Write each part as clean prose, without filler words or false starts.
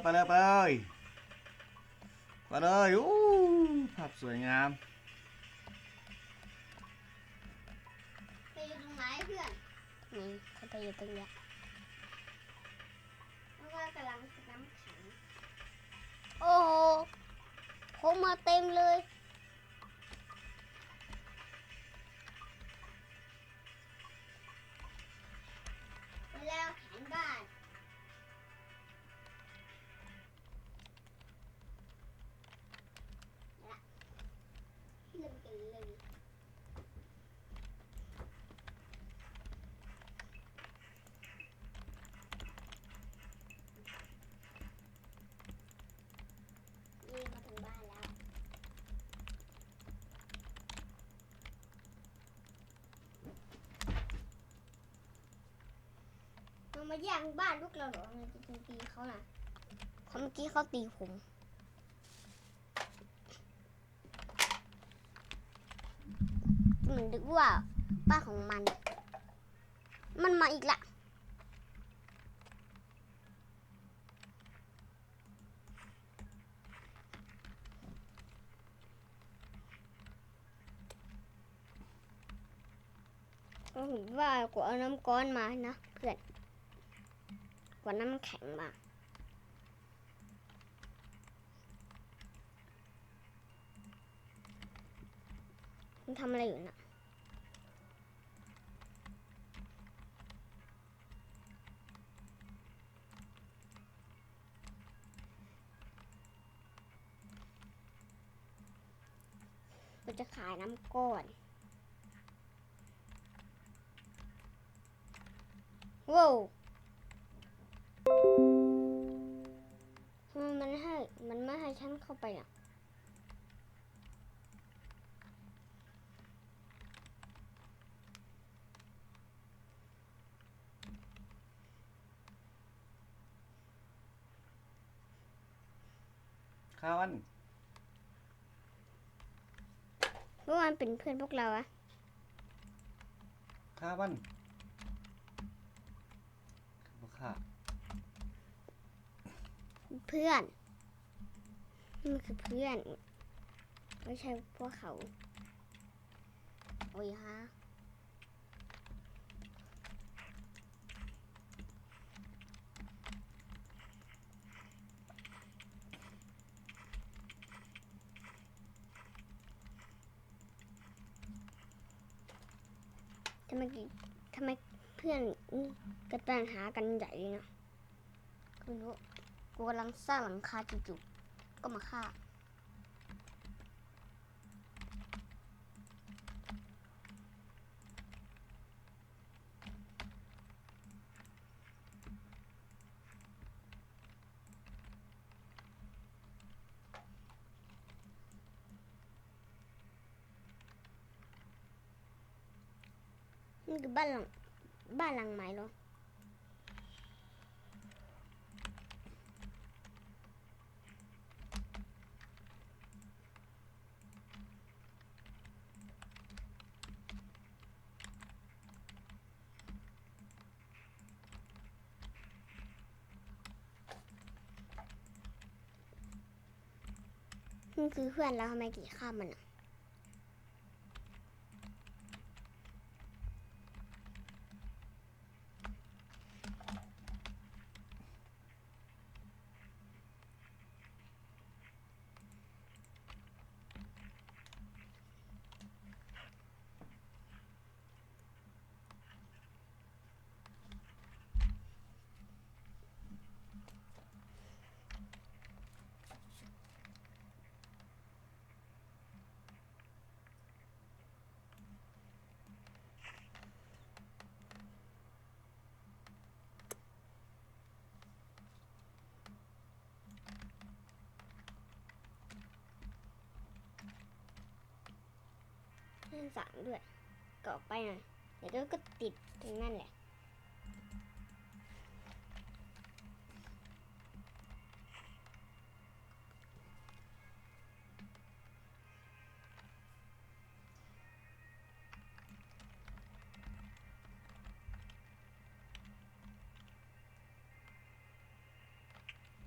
ไปเลยไปเลยไปเลยอู้ภาพสวยงามไปอยู่ตรงไหนเพื่อนนี่เขาไปอยู่ตรงเนี้ยแล้วก็กำลังน้ำแข็งโอ้โหผมมาเต็มเลยไปแล้วแข็งบ้านเริ่มกันเลยนี่มาถึงบ้านแล้วมันมาแย่งบ้านพวกเราเหรอมันจะตีเขาน่ะเขาเมื่อกี้เขาตีผมนึกว่าบ้านของมันมาอีกละก็เห็นว่ากูเอาน้ำก้อนมานะเพื่อนกว่าน้ำแข็งมามันทำอะไรอยู่น่ะเราจะขายน้ำก้อนว้าวทำไมมันไม่ให้ฉันเข้าไปอ่ะข้าวัน เมื่อวานเป็นเพื่อนพวกเราอะข้าวันข้า เพื่อนนี่มันคือเพื่อนไม่ใช่พวกเขาโอ้ยฮะทำไมเพื่อนกระตันหากันใหญ่เลยนะคุณรู้กูกำลังสร้างหลังคาจู่ๆก็มาฆ่านี่คือบ้านหลังใหม่เหรอนี่คือเพื่อนเราทำไมกี่ข้ามมันอ่ะเล่นสามด้วยก็ออกไปหน่อยเดี๋ยวก็ติดตรงนั่นแหละ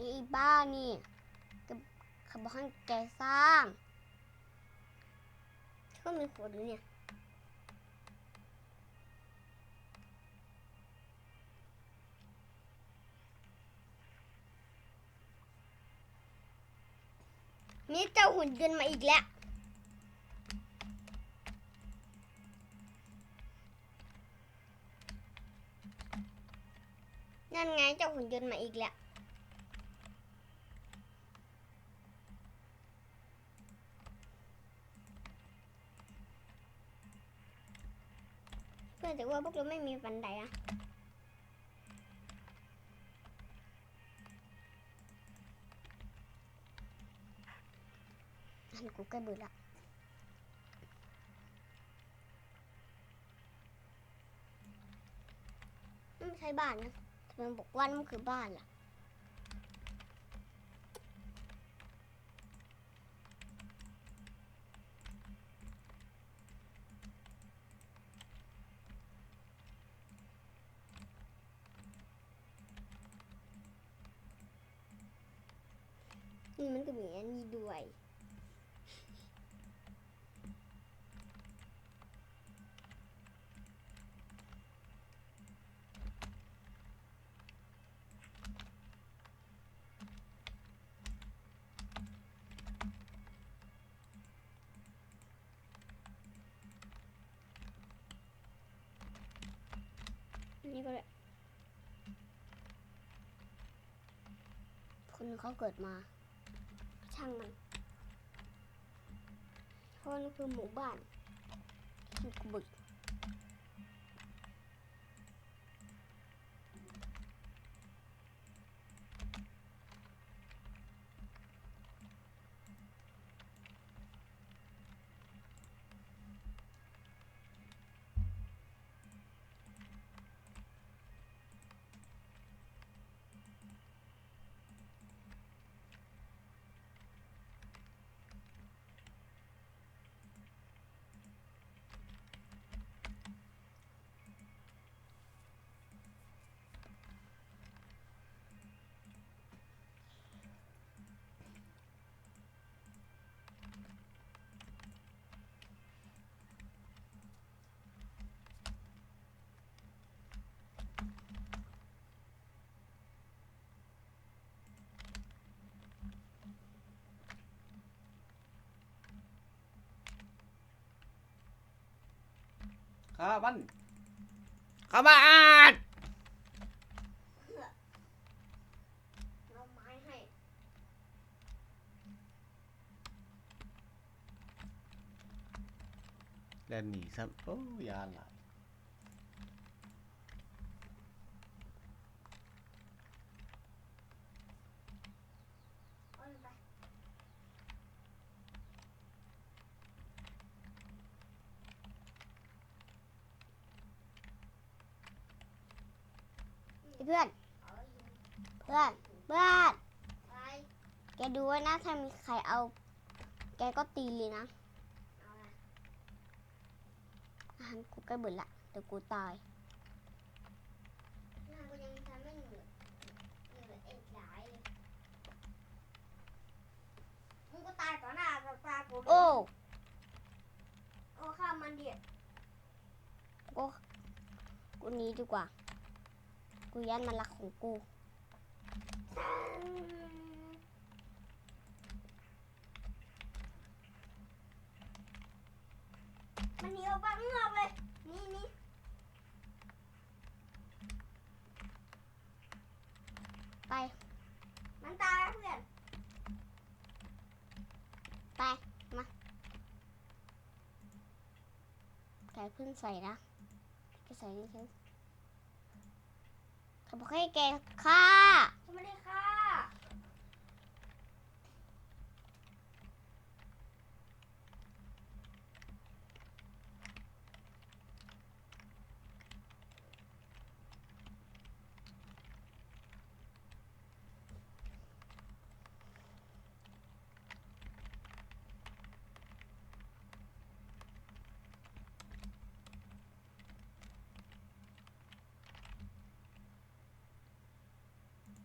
ไอ้บ้านี่เขาบอกให้แกสร้างก็มีขวดอยู่เนี่ยมีเจ้าหุ่นยนต์มาอีกแล้วนั่นไงเจ้าหุ่นยนต์มาอีกแล้วเพื่อนแต่ว่าพวกเราไม่มีบันไดอะอันกูใกล้เบื่อละไม่ใช่บ้านนะทำไมบอกว่ามันคือบ้านล่ะนี่มันก็มีอันนี้ด้วยนี่ก็เลยคนเขาเกิดมาช่างมันเพราะนี่คือหมู่บ้านที่กูบึกข้าบ้านข้าบ้าน เอาไม้ให้ แล่นหนีซ้ำโอ้ยานหลาย เอาไปเพื่อนเพื่อนแกดูไว้นะถ้ามีใครเอาแกก็ตีเลยนะอาหารกูใกล้เบื่อละเดี๋ยวกูตายกูยังทำไม่เหนื่อยเอ็ดหลายเลยมึงก็ตายต่อหน้าต่อตากูโอ้ข้ามมันดิกูหนีดีกว่ากูยันมันรักของกูมันหนีออกไปข้างนอกเลยนี่ไปมันตายแล้วเพื่อนไปมาแกเพิ่งใส่นะแกใส่นี่ฉันเขาบอกให้แกฆ่าฉันไม่ได้ฆ่า